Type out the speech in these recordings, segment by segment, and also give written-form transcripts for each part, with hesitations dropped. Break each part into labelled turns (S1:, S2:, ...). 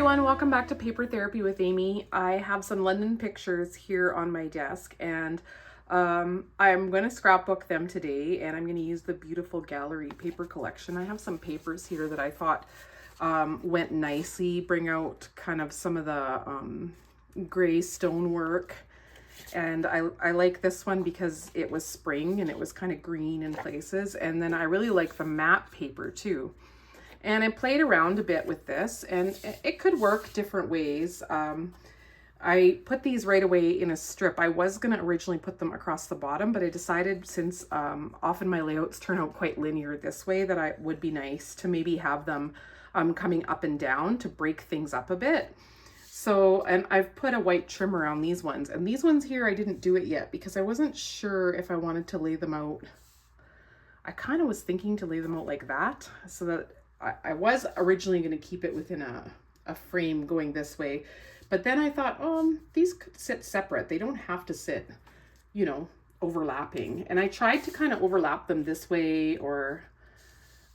S1: everyone, welcome back to Paper Therapy with Amy. I have some London pictures here on my desk and I'm going to scrapbook them today, and I'm going to use the beautiful gallery paper collection. I have some papers here that I thought went nicely, bring out kind of some of the gray stonework. And I like this one because it was spring and it was kind of green in places. And then I really like the matte paper too. And I played around a bit with this, and it could work different ways. I put these right away in a strip. I was going to originally put them across the bottom, but I decided, since often my layouts turn out quite linear this way, that it would be nice to maybe have them coming up and down to break things up a bit. So, and I've put a white trim around these ones. And these ones here, I didn't do it yet because I wasn't sure if I wanted to lay them out. I kind of was thinking to lay them out like that, so that I was originally going to keep it within a frame going this way, but then I thought, these could sit separate. They don't have to sit, you know, overlapping. And I tried to kind of overlap them this way, or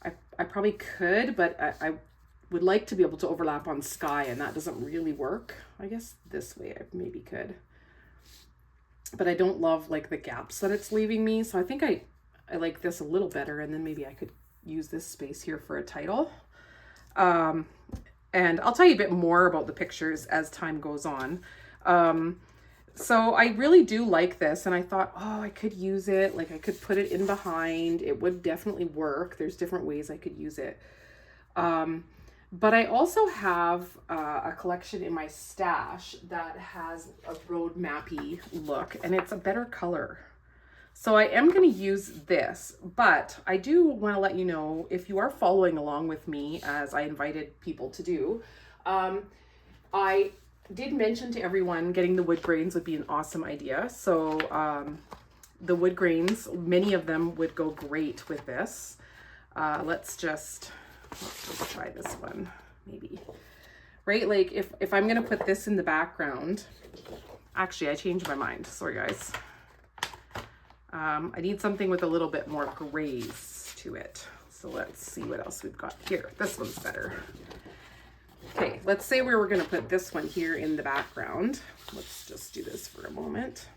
S1: I probably could, but I would like to be able to overlap on sky, and that doesn't really work. I guess this way I maybe could, but I don't love like the gaps that it's leaving me. So I think I like this a little better, and then maybe I could use this space here for a title. And I'll tell you a bit more about the pictures as time goes on. So I really do like this, and I thought, I could use it. Like, I could put it in behind. It would definitely work. There's different ways I could use it. But I also have a collection in my stash that has a road mappy look, and it's a better color. So I am going to use this, but I do want to let you know, if you are following along with me, as I invited people to do, I did mention to everyone getting the wood grains would be an awesome idea. So the wood grains, many of them would go great with this. Let's just try this one, maybe. Right, like if I'm going to put this in the background, actually I changed my mind, sorry guys. I need something with a little bit more grays to it. So let's see what else we've got here. This one's better. Okay, let's say we were going to put this one here in the background. Let's just do this for a moment.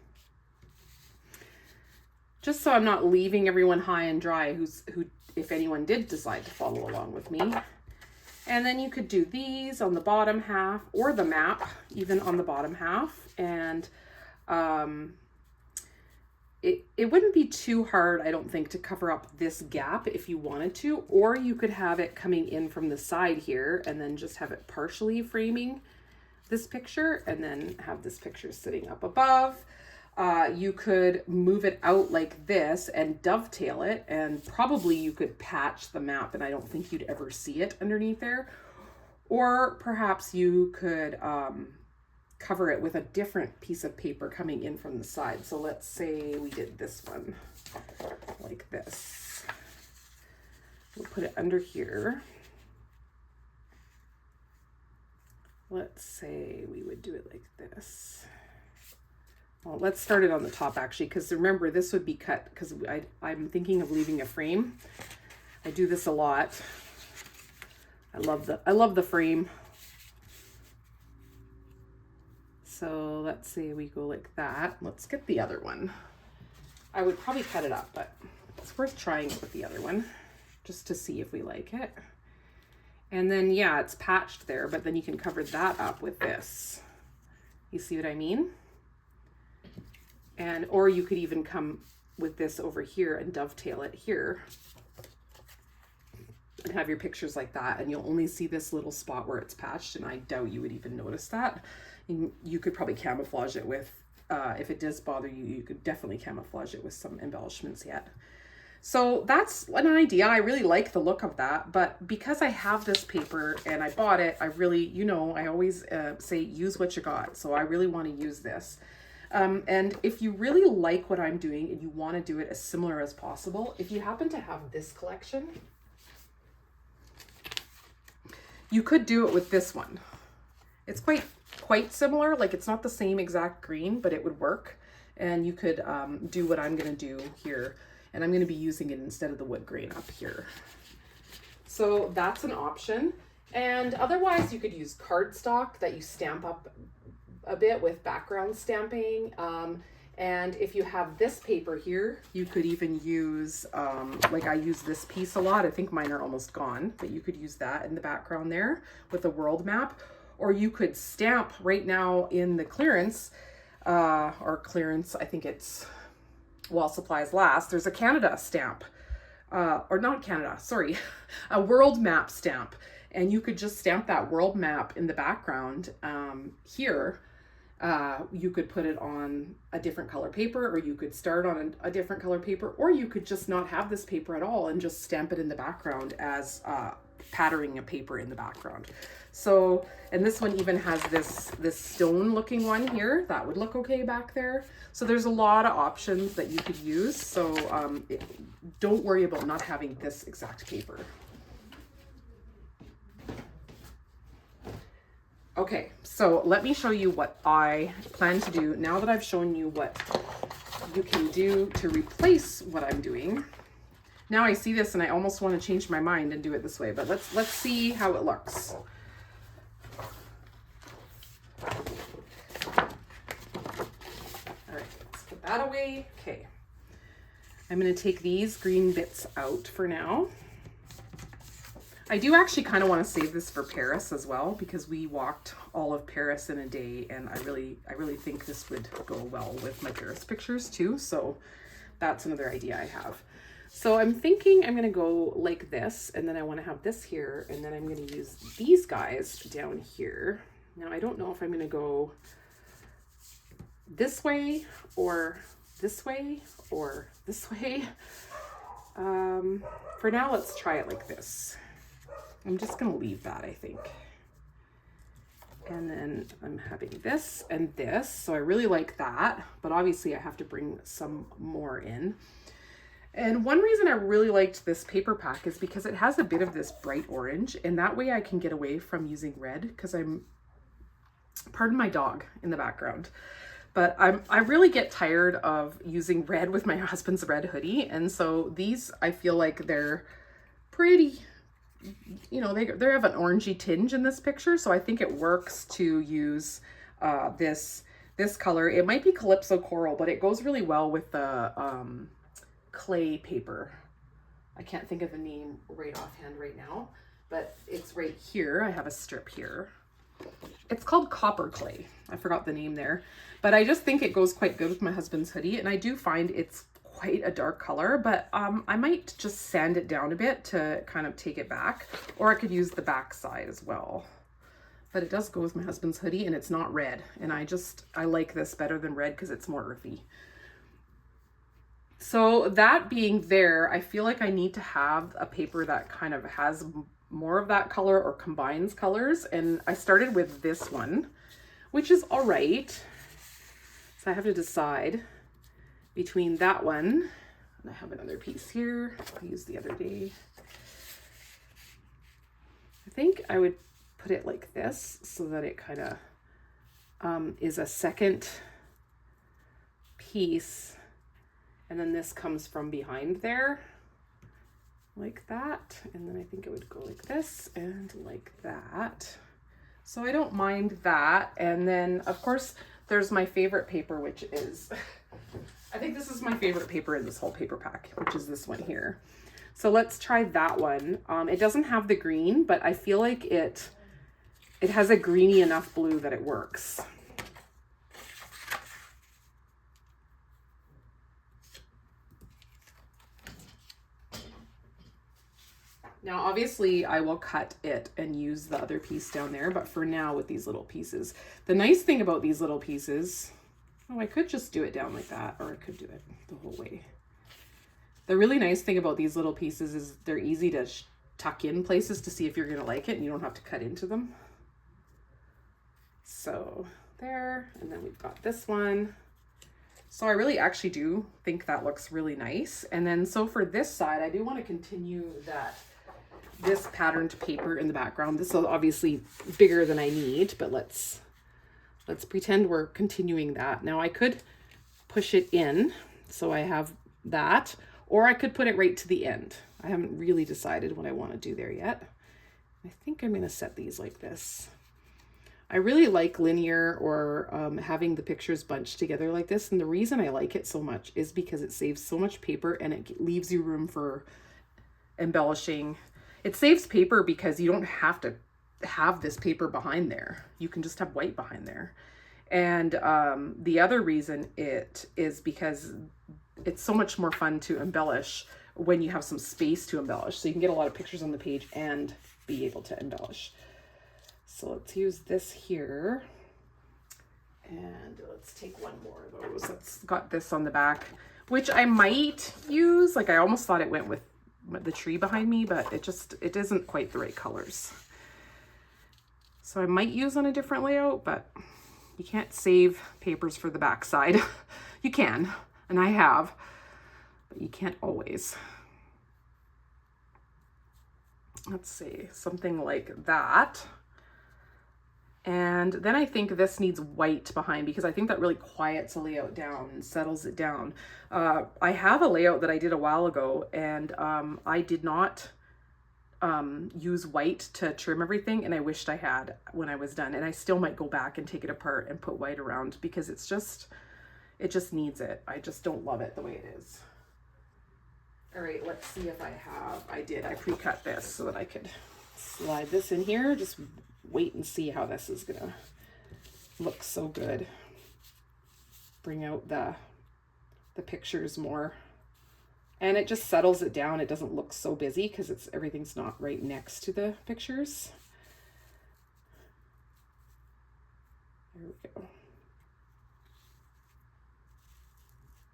S1: Just so I'm not leaving everyone high and dry who, if anyone did decide to follow along with me. And then you could do these on the bottom half, or the map even on the bottom half. And it wouldn't be too hard, I don't think, to cover up this gap if you wanted to, or you could have it coming in from the side here and then just have it partially framing this picture, and then have this picture sitting up above. You could move it out like this and dovetail it, and probably you could patch the map, and I don't think you'd ever see it underneath there. Or perhaps you could cover it with a different piece of paper coming in from the side. So let's say we did this one like this. We'll put it under here. Let's say we would do it like this. Well, let's start it on the top actually, because remember, this would be cut, because I'm thinking of leaving a frame. I do this a lot. I love the frame. So let's say we go like that. Let's get the other one. I would probably cut it up, but it's worth trying it with the other one just to see if we like it. And then, yeah, it's patched there, but then you can cover that up with this. You see what I mean? And, or you could even come with this over here and dovetail it here and have your pictures like that. And you'll only see this little spot where it's patched, and I doubt you would even notice that. You could probably camouflage it with, if it does bother you, you could definitely camouflage it with some embellishments yet. So that's an idea. I really like the look of that, but because I have this paper and I bought it, I really, you know, I always say use what you got. So I really want to use this. And if you really like what I'm doing and you want to do it as similar as possible, if you happen to have this collection, you could do it with this one. It's quite similar. Like, it's not the same exact green, but it would work. And you could do what I'm going to do here. And I'm going to be using it instead of the wood grain up here. So that's an option. And otherwise you could use cardstock that you stamp up a bit with background stamping. And if you have this paper here, you could even use, like I use this piece a lot. I think mine are almost gone, but you could use that in the background there with a world map. Or you could stamp right now in the clearance, I think it's while supplies last, there's a Canada stamp, or not Canada, sorry, a world map stamp. And you could just stamp that world map in the background here. You could put it on a different color paper, or you could start on a different color paper, or you could just not have this paper at all and just stamp it in the background as patterning a paper in the background. So, and this one even has this stone looking one here that would look okay back there. So there's a lot of options that you could use. So don't worry about not having this exact paper. Okay, so let me show you what I plan to do now that I've shown you what you can do to replace what I'm doing. Now I see this and I almost want to change my mind and do it this way, but let's see how it looks. All right, let's put that away. Okay, I'm going to take these green bits out for now. I do actually kind of want to save this for Paris as well, because we walked all of Paris in a day, and I really think this would go well with my Paris pictures too. So that's another idea I have. So I'm thinking I'm going to go like this, and then I want to have this here, and then I'm going to use these guys down here. Now I don't know if I'm going to go this way or this way or this way. For now, let's try it like this. I'm just going to leave that, I think. And then I'm having this and this. So I really like that, but obviously I have to bring some more in. And one reason I really liked this paper pack is because it has a bit of this bright orange, and that way I can get away from using red, because pardon my dog in the background, but I really get tired of using red with my husband's red hoodie. And so these, I feel like they're pretty, you know, they have an orangey tinge in this picture, so I think it works to use this color. It might be Calypso Coral, but it goes really well with the clay paper. I can't think of the name right offhand right now, but it's right here. I have a strip here. It's called Copper Clay. I forgot the name there, but I just think it goes quite good with my husband's hoodie, and I do find it's quite a dark color, but I might just sand it down a bit to kind of take it back, or I could use the back side as well. But it does go with my husband's hoodie, and it's not red, and I like this better than red because it's more earthy. So that being there, I feel like I need to have a paper that kind of has more of that color or combines colors, and I started with this one, which is all right. So I have to decide between that one, and I have another piece here I used the other day. I think I would put it like this so that it kind of is a second piece, and then this comes from behind there like that, and then I think it would go like this and like that. So I don't mind that. And then of course there's my favorite paper, which is I think this is my favorite paper in this whole paper pack, which is this one here. So let's try that one. It doesn't have the green, but I feel like it has a greeny enough blue that it works. Now, obviously I will cut it and use the other piece down there, but for now with these little pieces, the nice thing about these little pieces, oh, I could just do it down like that, or I could do it the whole way. The really nice thing about these little pieces is they're easy to tuck in places to see if you're gonna like it, and you don't have to cut into them. So there, and then we've got this one. So I really actually do think that looks really nice. And then so for this side, I do want to continue this patterned paper in the background. This is obviously bigger than I need, but let's pretend we're continuing that. Now I could push it in, so I have that, or I could put it right to the end. I haven't really decided what I want to do there yet. I think I'm gonna set these like this. I really like linear or having the pictures bunched together like this. And the reason I like it so much is because it saves so much paper and it leaves you room for embellishing. It saves paper because you don't have to have this paper behind there. You can just have white behind there. And the other reason it is because it's so much more fun to embellish when you have some space to embellish. So you can get a lot of pictures on the page and be able to embellish. So let's use this here. And let's take one more of those. That's got this on the back, which I might use. Like I almost thought it went with the tree behind me, but it isn't quite the right colors. So I might use on a different layout, but you can't save papers for the back side. You can, and I have, but you can't always. Let's see, something like that. And then I think this needs white behind because I think that really quiets a layout down and settles it down. I have a layout that I did a while ago, and I did not use white to trim everything, and I wished I had when I was done. And I still might go back and take it apart and put white around because it just needs it. I just don't love it the way it is. All right, let's see if I pre-cut this so that I could slide this in here. Just wait and see how this is gonna look so good. Bring out the pictures more. And it just settles it down. It doesn't look so busy because everything's not right next to the pictures. There we go.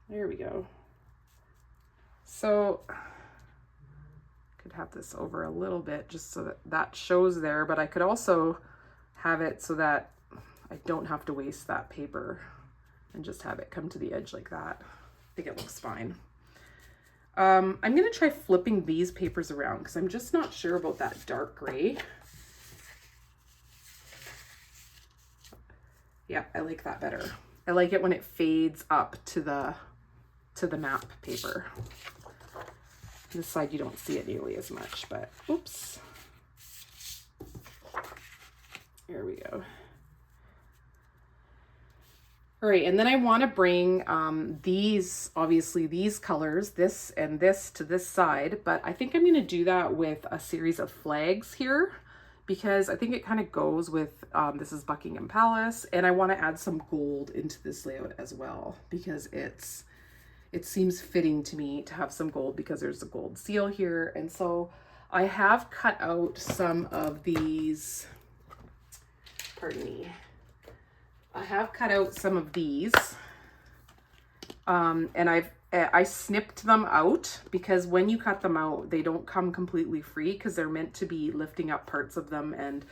S1: There we go. So could have this over a little bit just so that that shows there, but I could also have it so that I don't have to waste that paper and just have it come to the edge like that. I think it looks fine. I'm going to try flipping these papers around because I'm just not sure about that dark gray. Yeah, I like that better. I like it when it fades up to the map paper. This side you don't see it nearly as much, but oops. There we go. All right, and then I want to bring obviously these colors, this and this, to this side, but I think I'm going to do that with a series of flags here because I think it kind of goes with, this is Buckingham Palace, and I want to add some gold into this layout as well because it seems fitting to me to have some gold because there's a gold seal here. And so I have cut out some of these, pardon me, I have cut out some of these, and I snipped them out because when you cut them out, they don't come completely free because they're meant to be lifting up parts of them and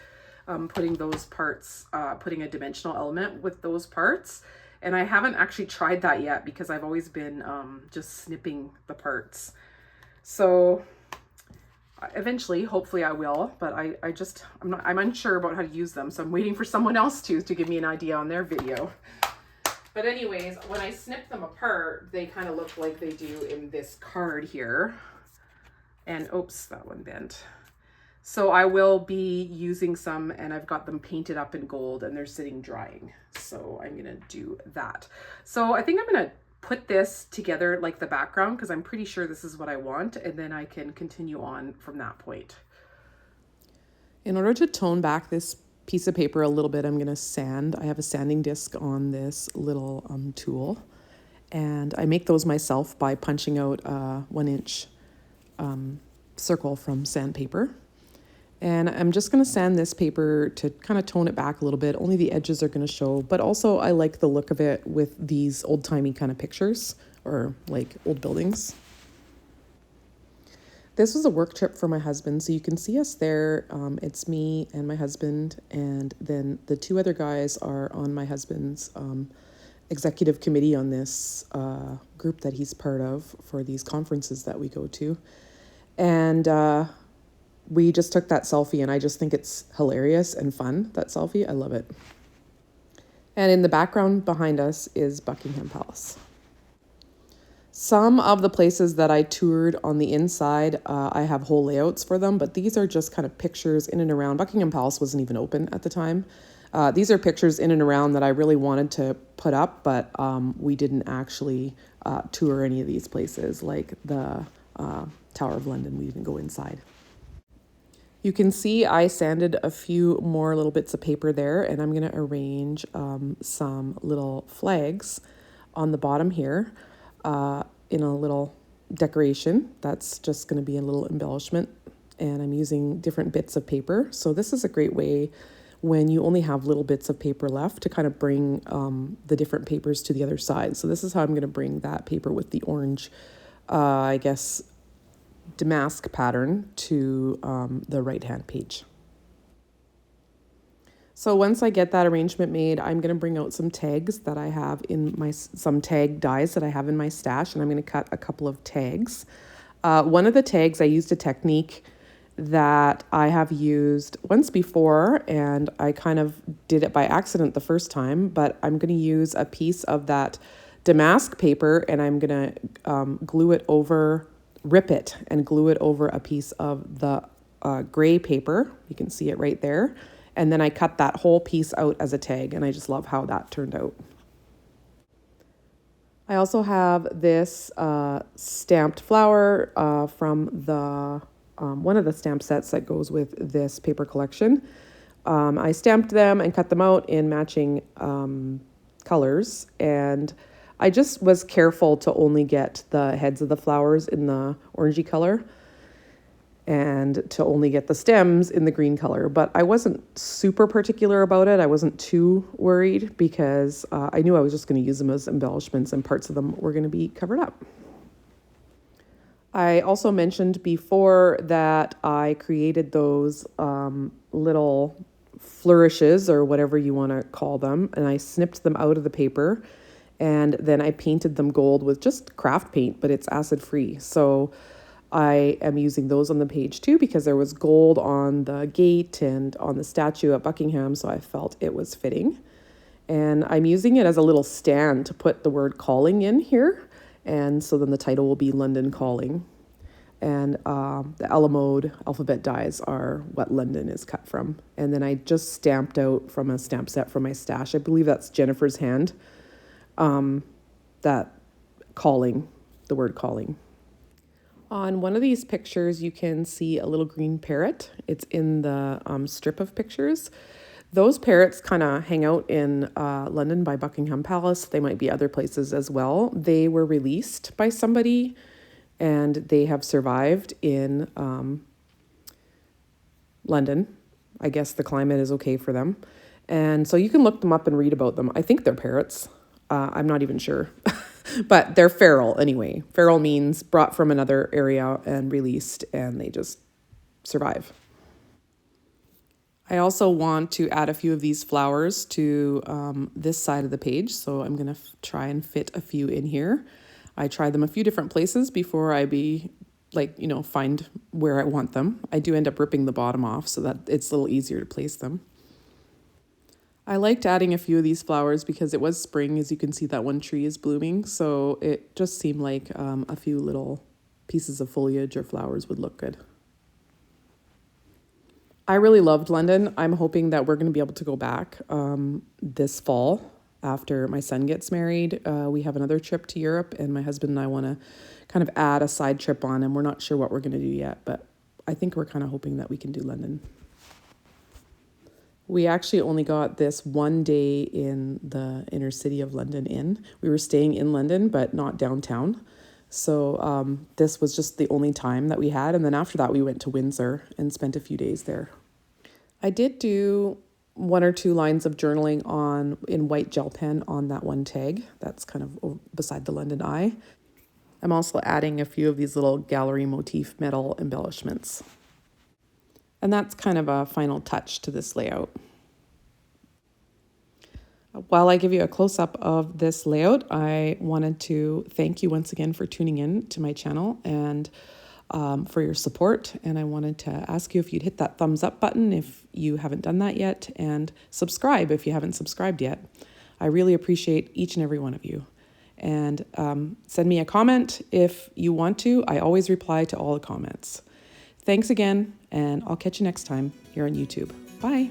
S1: putting those parts, putting a dimensional element with those parts. And I haven't actually tried that yet because I've always been just snipping the parts. So eventually, hopefully I will, but I'm unsure about how to use them. So I'm waiting for someone else to give me an idea on their video. But anyways, when I snip them apart, they kind of look like they do in this card here. And oops, that one bent. So I will be using some, and I've got them painted up in gold and they're sitting drying. So I'm gonna do that. So I think I'm gonna put this together like the background because I'm pretty sure this is what I want, and then I can continue on from that point. In order to tone back this piece of paper a little bit, I'm gonna sand. I have a sanding disc on this little tool, and I make those myself by punching out a 1-inch circle from sandpaper. And I'm just going to sand this paper to kind of tone it back a little bit. Only the edges are going to show, but also I like the look of it with these old-timey kind of pictures or like old buildings. This was a work trip for my husband, so you can see us there. It's me and my husband, and then the two other guys are on my husband's executive committee on this group that he's part of for these conferences that we go to. And we just took that selfie, and I just think it's hilarious and fun, that selfie. I love it. And in the background behind us is Buckingham Palace. Some of the places that I toured on the inside, I have whole layouts for them, but these are just kind of pictures in and around. Buckingham Palace wasn't even open at the time. These are pictures in and around that I really wanted to put up, but we didn't actually tour any of these places, like the Tower of London. We didn't go inside. You can see I sanded a few more little bits of paper there, and I'm going to arrange some little flags on the bottom here in a little decoration. That's just going to be a little embellishment, and I'm using different bits of paper. So this is a great way when you only have little bits of paper left to kind of bring the different papers to the other side. So this is how I'm going to bring that paper with the orange, I guess, damask pattern to the right-hand page. So once I get that arrangement made, I'm going to bring out some tags that I have in some tag dies that I have in my stash, and I'm going to cut a couple of tags. One of the tags, I used a technique that I have used once before, and I kind of did it by accident the first time, but I'm going to use a piece of that damask paper, and I'm going to rip it and glue it over a piece of the gray paper. You can see it right there. And then I cut that whole piece out as a tag, and I just love how that turned out. I also have this stamped flower from the one of the stamp sets that goes with this paper collection. I stamped them and cut them out in matching colors, and I just was careful to only get the heads of the flowers in the orangey color and to only get the stems in the green color. But I wasn't super particular about it. I wasn't too worried because I knew I was just going to use them as embellishments, and parts of them were going to be covered up. I also mentioned before that I created those little flourishes, or whatever you want to call them, and I snipped them out of the paper, and then I painted them gold with just craft paint, but it's acid free. So I am using those on the page too, because there was gold on the gate and on the statue at Buckingham, so I felt it was fitting. And I'm using it as a little stand to put the word calling in here, and so then the title will be London Calling. And the Alamode alphabet dies are what London is cut from. And then I just stamped out from a stamp set from my stash, I believe that's Jennifer's hand, that calling, the word calling. On one of these pictures, you can see a little green parrot. It's in the strip of pictures. Those parrots kind of hang out in London by Buckingham Palace. They might be other places as well. They were released by somebody, and they have survived in London. I guess the climate is okay for them. And so you can look them up and read about them. I think they're parrots. I'm not even sure. But they're feral anyway. Feral means brought from another area and released, and they just survive. I also want to add a few of these flowers to this side of the page, so I'm going to try and fit a few in here. I tried them a few different places before I find where I want them. I do end up ripping the bottom off so that it's a little easier to place them. I liked adding a few of these flowers because it was spring. As you can see, that one tree is blooming, so it just seemed like a few little pieces of foliage or flowers would look good. I really loved London. I'm hoping that we're going to be able to go back this fall after my son gets married. We have another trip to Europe, and my husband and I want to kind of add a side trip on, and we're not sure what we're going to do yet, but I think we're kind of hoping that we can do London. We actually only got this one day in the inner city of London Inn. We were staying in London, but not downtown. So this was just the only time that we had. And then after that, we went to Windsor and spent a few days there. I did do 1 or 2 lines of journaling in white gel pen on that one tag. That's kind of beside the London Eye. I'm also adding a few of these little gallery motif metal embellishments. And that's kind of a final touch to this layout. While I give you a close-up of this layout, I wanted to thank you once again for tuning in to my channel and for your support. And I wanted to ask you if you'd hit that thumbs up button if you haven't done that yet, and subscribe if you haven't subscribed yet. I really appreciate each and every one of you. And send me a comment if you want to. I always reply to all the comments. Thanks again, and I'll catch you next time here on YouTube. Bye.